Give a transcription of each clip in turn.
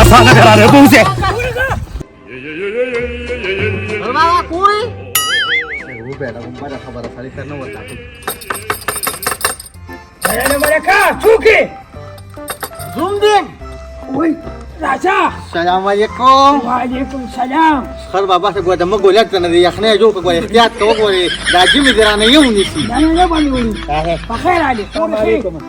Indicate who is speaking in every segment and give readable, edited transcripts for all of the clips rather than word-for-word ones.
Speaker 1: सांगा करा रे तुमसे
Speaker 2: बाबा कोई
Speaker 3: वो बेटा माझ्या खबर सारी करणं होता
Speaker 4: अरे बरे का चुकी
Speaker 2: झूम दे
Speaker 4: ओय राजा
Speaker 3: सलाम वालेकुम
Speaker 4: वालेकुम सलाम
Speaker 3: खर बाबा से गोदा मग गोल्यात ना यखने जो को एहतियात को गोरे राजी में जरा नहीं हूं निसी
Speaker 4: انا بني بخير عليك
Speaker 3: عليكم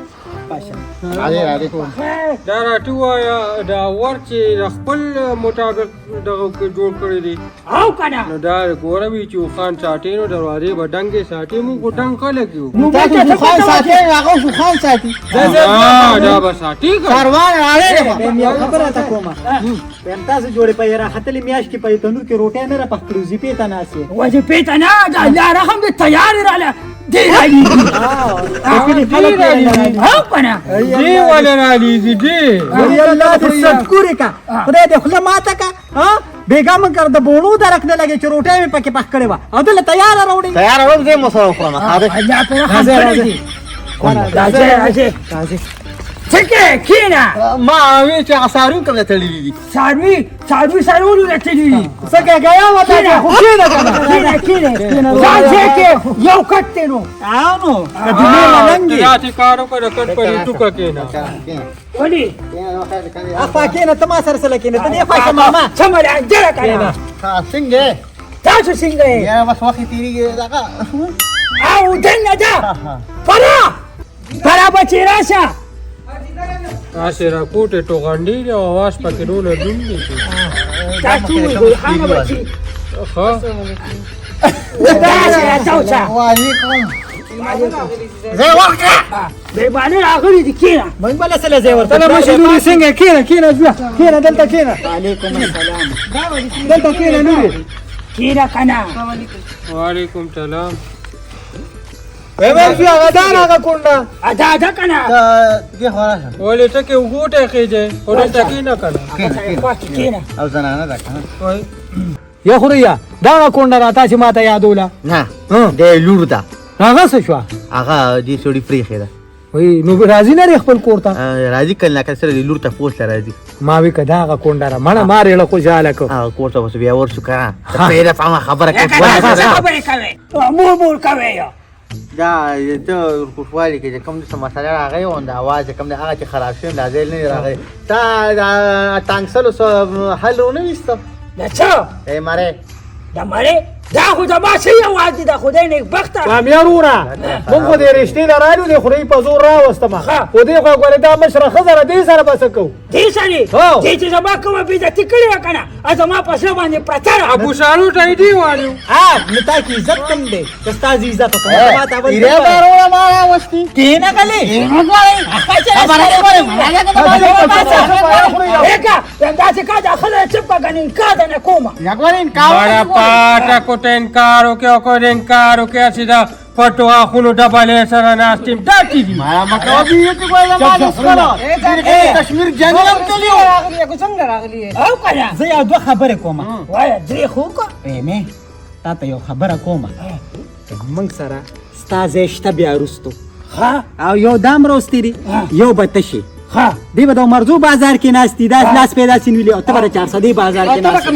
Speaker 5: دا راټو یا دا ورچې د خپل مطابق دغه جوړ کړی دی
Speaker 4: او کنه
Speaker 5: نو دا ګوروي چې خان ساتي نو دروازې به ډنګې ساتي موږ ټنګ خلک یو
Speaker 4: نو
Speaker 3: تاسو خان ساتي هغه شو خان ساتي
Speaker 5: دا به ساتي
Speaker 3: کاروان راړې
Speaker 2: یو خبره تا کومه پم تاسو جوړې په یاره خپل میاش کې په تنور کې روټه نه را پخړو زی پیتا ناسه
Speaker 4: وجه پیتا نه دا لا رقم دي تیار راله دي رالی او کنه
Speaker 5: دی ولا رالی دی
Speaker 2: وی الله دې صدقوري کا خدای دې خله ماته کا ها بیگم کر د بوړو درکنه لګي چې روټه مې پکې پخ کړې وا او دل تیار راوړي
Speaker 3: تیار اول دې مسو خورم
Speaker 4: الله پر خبره راځي څنګه کینا
Speaker 3: ما وی چې اسارو کوم ته لیدي دي
Speaker 4: ساروي سارولو نتلی
Speaker 2: څنګه غیا وته خو کېده
Speaker 4: کینا ځکه یو کټ نو
Speaker 2: نو کدی لنګي
Speaker 5: راته کارو کړه کټ پرې ټوکا کېنا
Speaker 4: ولي
Speaker 2: افا کېنه تما سره سره کېنه ته دې فاشه ماما
Speaker 4: سمل انجره کنه
Speaker 3: څنګه
Speaker 4: تاسو څنګه
Speaker 3: یا بس وخت تیریږي دا
Speaker 4: او دنه دا فرا بچی راشه
Speaker 5: تاسو را کوټه ټوغانډي او आवाज پکې ډول دونې
Speaker 4: تاسو وګورئ خانه بچی
Speaker 5: ها
Speaker 4: تاسو تاسو
Speaker 3: وعلیکم زه ورکه
Speaker 4: به باندې راغلي دي کینا
Speaker 2: من بل سره زه ورته
Speaker 5: تله مشه نوري څنګه کېنا
Speaker 2: کېنه دلته کېنه
Speaker 3: وعلیکم السلام
Speaker 2: دلته کېنه نوري
Speaker 4: کینا کنه
Speaker 5: وعلیکم السلام
Speaker 2: ومن في غدان هغه کونډه
Speaker 4: ادا کنه
Speaker 3: دې خورا
Speaker 5: ولې ته کې وګوټه خېجه اورې تکې نه کړه
Speaker 4: کینا
Speaker 3: او زنانه ده
Speaker 5: وای
Speaker 2: یا خوریا دا کونډه راته چې ماته یادوله
Speaker 3: نه دې لور ده
Speaker 2: هغه څه شو
Speaker 3: هغه دې سړي فریخه ده
Speaker 2: وای نو راځي نه خپل کورته
Speaker 3: راځي کله کله سره لور ته پوښتنه راځي
Speaker 2: ما وی کدا هغه کونډه را مړه مارې له خوشاله کو
Speaker 3: هغه کوټه وس بیا ورشو کنه پیدا فهم خبره کوي
Speaker 4: خبره کوي مور کوي
Speaker 3: دا ته کوټوالي کې کوم څه مسله راغی او د आवाज کوم د هغه چې خراب شوی لازم نه راغی تا تانګسلو حل ونه وستو
Speaker 4: دا څه
Speaker 3: ای ماره
Speaker 4: دا مړې دا خو د ما شي आवाज دي د خدای نه بخته
Speaker 2: کامیار وره مونږ خو دې رښتې لرالو دې خوري په زور راوستم خو دې خو ګورې دا مشره خزر دې سره بس کو
Speaker 4: دې سړي دې چې زما کومه بیزتی کړې کنه ا زما په څه باندې پرتر
Speaker 5: ابو شالو ټای دی والو
Speaker 2: نتا کی عزت کم دې استاد عزت کوم ما ته ول
Speaker 3: ډیره بارو ما واستي
Speaker 2: کینه کله
Speaker 4: اګه دا چې کا داخله چپا غني کا د نه کومه
Speaker 3: یګورین
Speaker 5: بڑا پاټا کو انکارو کې کو انکارو کې سیدا پټو اخونو ډبلې سره ناستیم ډاټی دي
Speaker 3: ما مکو بي ته کوله ما نسکلو کشمیر جنگل کلیو
Speaker 4: او کنه
Speaker 2: زه یو دوه خبره کوم
Speaker 4: وای درې خو کو
Speaker 2: مې تا ته یو خبره کوم موږ سره ستاسو شته بیا رستو
Speaker 4: ها
Speaker 2: او یو دام روستری یو بتشي
Speaker 4: ها
Speaker 2: دی به د مرزو بازار کې ناشتي دا لاس پیدا سینولې او ته به 400 بازار کې ناشتي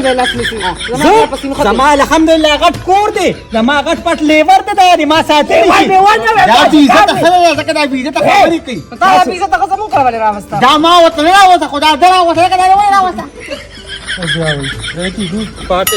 Speaker 2: زما الحمدلله غټ کور دی زما غټ پټ لیور دی ما ساتي
Speaker 3: دا عزت خلک زکه دا عزت خبرې کوي دا ما وته نه وته خدا درا وته کدا نه وته
Speaker 5: ریتی دو پاټه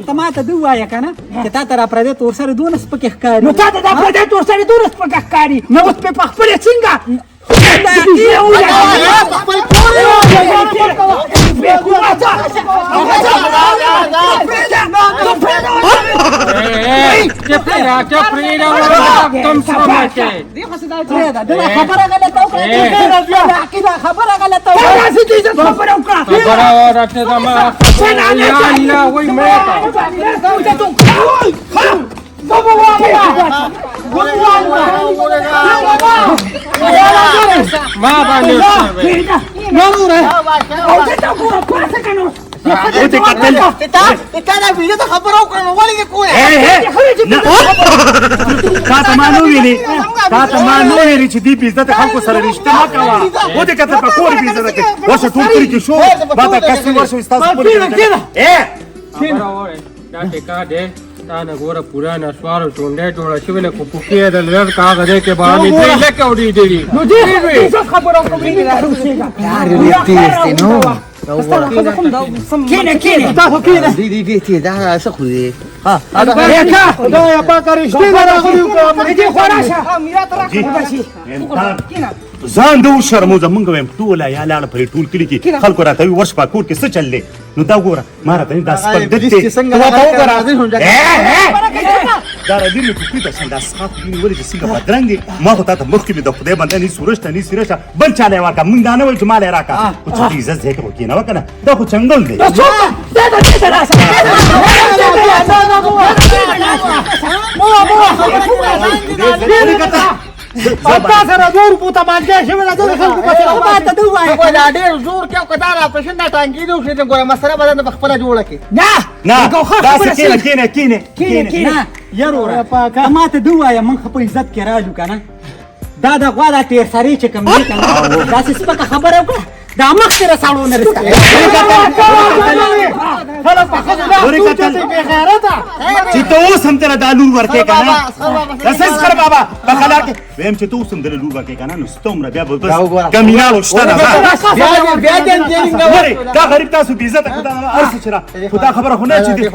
Speaker 2: تماته دی وایا کنه چې تا تر پردې تور سره دونه سپکه ښکاری
Speaker 4: نو تا ته دا پردې تور سره دونه سپکه ښکاری نو اوس په خپل څنګه
Speaker 5: ما باندې
Speaker 3: تا دا ویډیو ته خبر او کړو ولې دې کوې
Speaker 1: تا ته ما نو ویلي چې دې په عزت خلکو سره رښتیا مه کوه و دې کته په کور په عزت کې ورشه ټول کړي کې شو با دا کس ورشه ستاسو پورې
Speaker 5: دا ټیکا دې تا نه ګوره پورا نسوارو چونډې جوړه شوې نه کو پوکې د لږ کاغذ کې باندې دې لکه وړي دې
Speaker 4: نو دې خبرو کوم دې راوښیګا
Speaker 3: یار دې تیز نو
Speaker 4: کینه
Speaker 3: تاسو کینه دې دا څه خو دې ها
Speaker 1: خدای پاک رښتیا راغلی
Speaker 4: دې خوراشه میرا تر راځي
Speaker 1: ځان د شرمو زمونږ ویم ټول یا لاړه پرې ټول کړي کې خلکو راته وي ورش په کور کې څه چل دی نو دا ګوره ما راته دا سپک دته دا راځي نو په دې څنګه صاحب دې ولې چې څنګه بدرنګ ما خو ته مخکې د خدای باندې نه سورشت نه سیرشه بل چاله ورکا مونږ دا نه وای چې مال راکا او چې عزت دې کوي کنه وکنه دا خو څنګه دی
Speaker 2: تا سره زور پوتا باندې شوی نه ځل خلکو په سره ما ته دوای
Speaker 3: په دا ډېر زور کې او کدار اپریشن نه ټانګې دوه چې ګوره مسره بدن په خپل جوړه کې
Speaker 2: نه
Speaker 1: نه دا څه کینه
Speaker 2: نه یاره ما ته دوای من خپل عزت کې راځو کنه دا د غوا د تیر سری چې کوم دی کنه دا څه سپکه خبره وکړه دا مخ سره ساړو نه رسته
Speaker 1: چې ته اوس هم تر دا لور ورکې کنه اساس خر بابا په خلار کې ویم چې ته اوس هم د لور ورکې کنه نو ستومره بیا به بس کمینال وشته
Speaker 3: بیا دې
Speaker 1: دا غریب تاسو دې عزت خدا نه ارس چر خدا خبره خو نه چې دې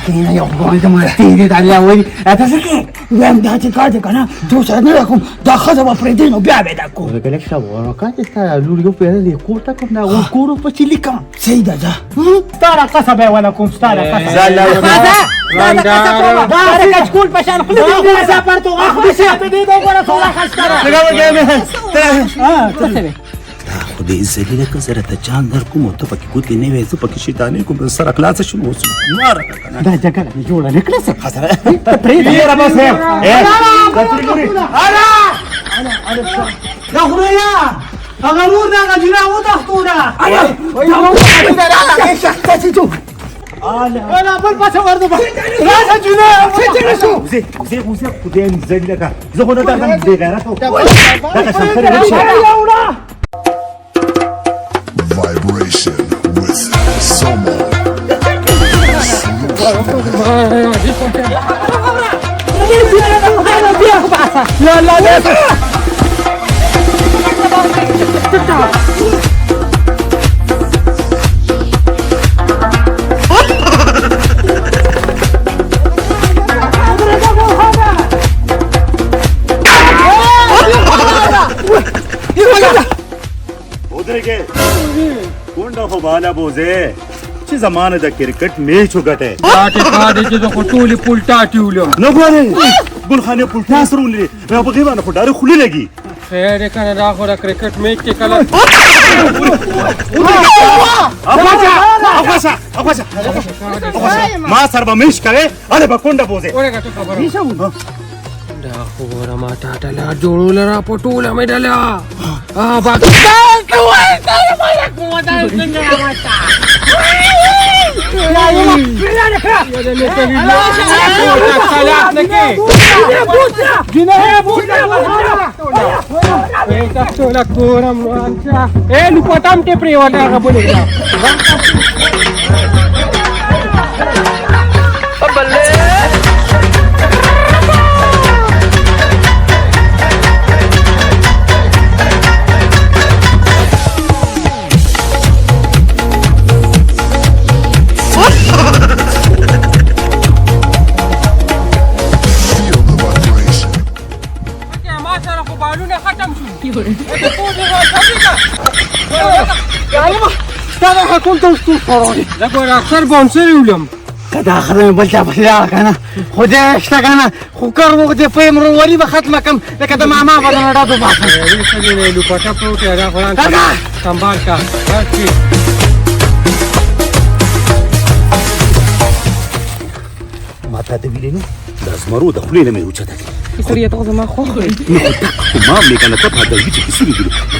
Speaker 4: کینه یو غوړې د ما تیرې د الله وای تاسو کې ویم دا چې کار دې کنه ته سره نه کوم دا خزه په پرې دینو بیا به دا کو
Speaker 3: ګلک شو ورکا چې تا لور یو پیدا دې کوټه کوم نه و کورو په چې لیکم
Speaker 4: سید ده
Speaker 2: ستاره قصبه ولا کوم ستاره قصبه دا رکه سکول پشان خپل دې سفر تو اخو دې په دې دا ګوره ټول خشکره
Speaker 1: خدای ذلیله که زره ته جان در کوم ته پکې ګوتې نه وې زه پکې شیطانې کوم سره خلاص شنو اوس نار
Speaker 2: دا جګړه جوړه نکړه څه
Speaker 1: خسره
Speaker 2: پرې دې را بس دا خدایا هغه ور دا غجنا و تختوره انا بل پس ورده راځه جنا
Speaker 1: زه خدای ذلیله که زه خو نه دا دې غیرت دا شخره رښه
Speaker 6: Vibration with Somo.
Speaker 1: کونډه خو بالا بوزه چې زمانه د کرکټ میچ وګټه
Speaker 5: دا ټیکا دې چې خو ټولې پولټا ټیولم
Speaker 1: نه غواړي ګلخانه پولټا سرولې مې په غیبانه خو ډاره خولي لګي
Speaker 5: خیر کنه دا خو د کرکټ میچ کې کله
Speaker 1: افغاسا ما سر به میش کوي اله به کونډه بوزه
Speaker 5: اورګه ته خبره دا خو ورا ما تا ټلا جوړول را پټوله مې ډلا باقي lupa tam ke priwala ka boleh ka لکه اکثر بانسر ولم
Speaker 2: کدا خرم بل چا بلا کنه خدای اشتا کنه خو کار وو دې په امروري به ختمه کم لکه د ماما بدن راډو باسه
Speaker 5: دې لو پټا پروت را غلان سنبال کا
Speaker 1: تا ته ویلې نو د زمرو د خولې نه مې اوچته کړې
Speaker 7: سړی ته زما خوښ دی
Speaker 1: نو خو ما مې کنه ته په دې چې کیسې دي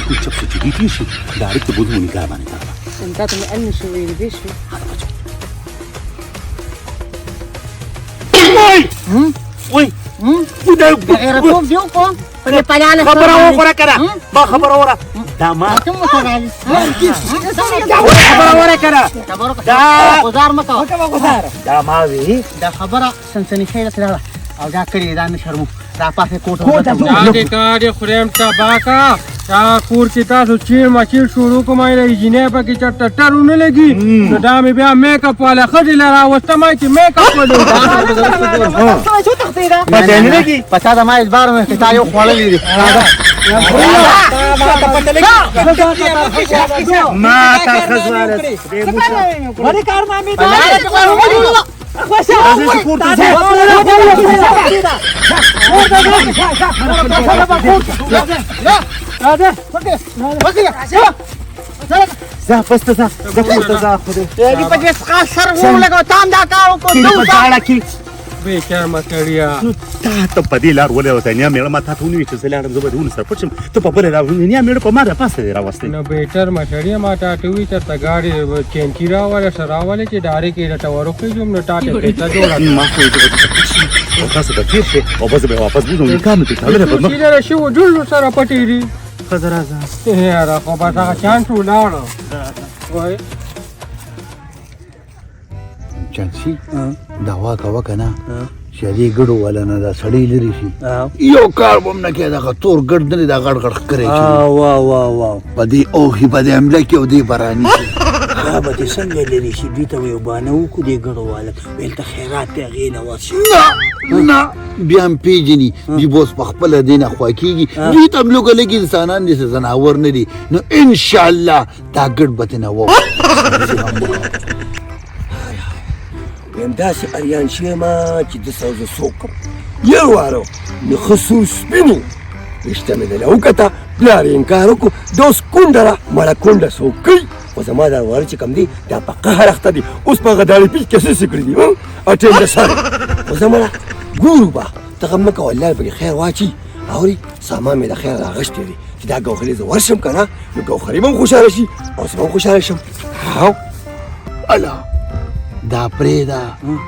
Speaker 1: ټول چپ چې دي تي شي ډایرکټ په بده نگاه باندې
Speaker 7: انت ته مې ان شو ویل دي شو
Speaker 1: وای
Speaker 2: غیرت کوم دیو کو په پلاله
Speaker 1: خبره وکړه کنه ما خبره وره دا ما
Speaker 2: ته مو سره
Speaker 1: خبره وره کنه
Speaker 2: دا گزار مکو
Speaker 1: دا ما وی
Speaker 2: دا خبره سنسنی خیره سره او دا کړی دا نشرمو دا پاسه کوټه
Speaker 5: دا دې کار خورم تبا کا تا کور کې تاسو چیر مچیر شروع کومای جنې په کې چټ ټرونه لګي نو دا مې بیا میک اپ والا خځې لرا وسته ما چې میک اپ ولې
Speaker 3: پتا دا ما اجبار مې تا یو خوړلې دي
Speaker 1: ما تا خزواله
Speaker 2: ولی کارنامې
Speaker 1: زه پسته زه پورته زه خو
Speaker 2: دې په دې ښه سر ولګو تام دا کار وکړو
Speaker 1: په ځاړه کې
Speaker 5: به شرم کړیا
Speaker 1: ته په دې لار ولې وته نه مې ما ته ونی چې زلاړم زه به ون سره پټم ته په بل را نه مې په ما ده پاسه دی راوستي
Speaker 5: نو بیٹر مشړیا ما ټاټوي ته تګاړي چینچی راواله سراواله چې ډارې کې رټ ورکې جوم نو ټاټه ته جوړه
Speaker 1: ما خو دې او تاسو د تیر شي او بس به واپس وځم کام ته تاله په مخ
Speaker 5: چې شو جوړ سره پټېری
Speaker 1: خزر راځه
Speaker 5: یاره خو به هغه چانس ولاړو وای
Speaker 4: چانسي دوا کا کنه شری ګړو ولا نه دا سړی لري شي یو کار بم نه کې دا تور ګړ نه دا غړ غړ کوي وا وا وا پدې او هی پدې عمله کې او دې برانی
Speaker 8: هغه به څنګه لري شي دوی ته یو بانه وکړو دې ګړو والا ویل ته خیرات ته هغې نه ورشي
Speaker 4: نه بیا هم پیژني دی بوس په خپله دې نه خوا کېږي دوی ته هم لږه لږ انسانان دي ځناور نه دي نو انشاءالله دا ګډ به ترې نه ووړو
Speaker 8: ویم داسې اریان شویم چې دسه زه څوک کړم یو وارو نو ښه سور سپینو ویښته مې دله وکته پلار یې انکار وکړو دا اوس کونډه ده مړه کونډه څوک کوي خو زما دا واره چې کوم دی دا په قهر اخته دي اوس په هغه داړې پیچ کې څه کړي دي او ټیم د سر خو زه مړه ګورو به ته غم مه کوه الله پکې خیر واچي اورې سامان مې د خیر راغشتی دی چې دا ګوهري زه ورشم که نه نو ګوهري به هم خوشحاله شي او زه به هم خوشحاله شم
Speaker 4: الله دا پرېږده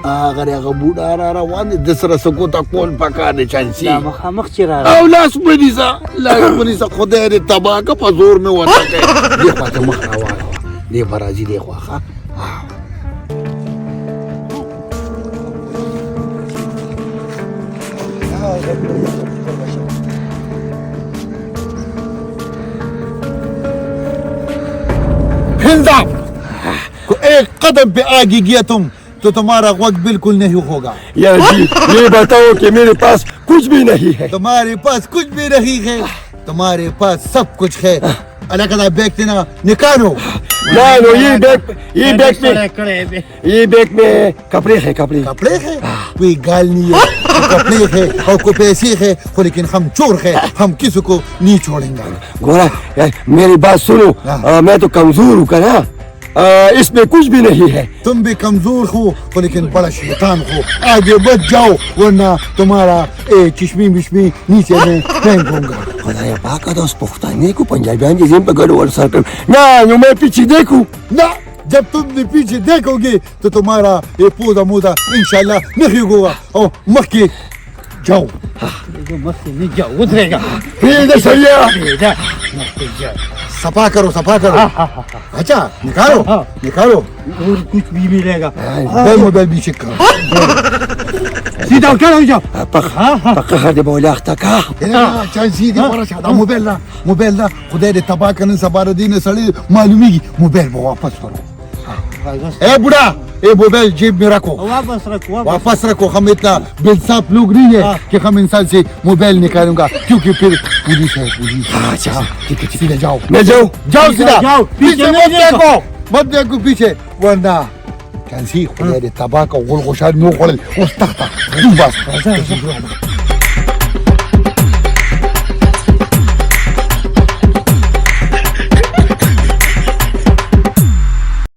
Speaker 4: هغه هغه بوډا را روان دی د سره سکوته کول پکار دی چانسي
Speaker 2: دا مخامخ چې راغی
Speaker 4: او لاس مې نیسه لاس مې نیسه خدای دې تباه که په زور مې ونه کوي دې خوا ته مخ راواړوه دې به راځي دې خوا ښه हिंदा को एक कदम पे आगे गया तुम तो तुम्हारा वक्त बिल्कुल नहीं होगा
Speaker 8: या जी ये बताओ कि मेरे पास कुछ भी नहीं है
Speaker 4: तुम्हारे पास कुछ भी नहीं है तुम्हारे पास सब कुछ है अल्लाह का बैग ना निकालो
Speaker 8: नो ये बैग में कपड़े हैं कपड़े
Speaker 4: कपड़े हैं कोई गाल नहीं है कपड़े है और कोई पैसे है तो लेकिन हम चोर है हम किसी को नहीं छोड़ेंगे
Speaker 8: गोरा मेरी बात सुनो मैं तो कमजोर हूँ ना इसमें कुछ भी नहीं है
Speaker 4: तुम भी कमजोर हो तो लेकिन बड़ा शैतान हो आगे बच जाओ वरना तुम्हारा चिश्मी बिश्मी नीचे में फेंक दूंगा
Speaker 8: खुदाया पाक तो उस पुख्तानी को पंजाबियां की जिम पे गड़ और सर कर ना यूं मैं पीछे देखूं
Speaker 4: ना जब तुमने पीछे देखोगे तो तुम्हारा ये पूरा मुदा इंशाल्लाह नहीं होगा और मक्के जाओ
Speaker 2: मस्ती जाओ उतरेगा
Speaker 8: इधर सरिया
Speaker 4: सफा करो अच्छा निकालो निकालो
Speaker 2: और कुछ भी मिलेगा
Speaker 4: मोबाइल भी चेक करो
Speaker 2: सीधा उठा जाओ
Speaker 8: पक्का दे बोला अख्तका
Speaker 4: चांसी दे ورا شاده موبایل دا خدای دې تبا کنه سبار دین سړی معلومیږي موبایل به واپس ورو اے بوڑا ये मोबाइल जेब में रखो वापस रखो हम इतना बेइंसाफ लोग नहीं है कि हम इंसान से मोबाइल निकालूंगा क्योंकि फिर पुलिस है पुलिस अच्छा ठीक है सीधे जाओ
Speaker 8: मैं जाओ
Speaker 4: सीधा पीछे मत देखो पीछे वरना कैसी खुदा दे तबाह का गोल गोशाद नो खोल उस तख्ता बस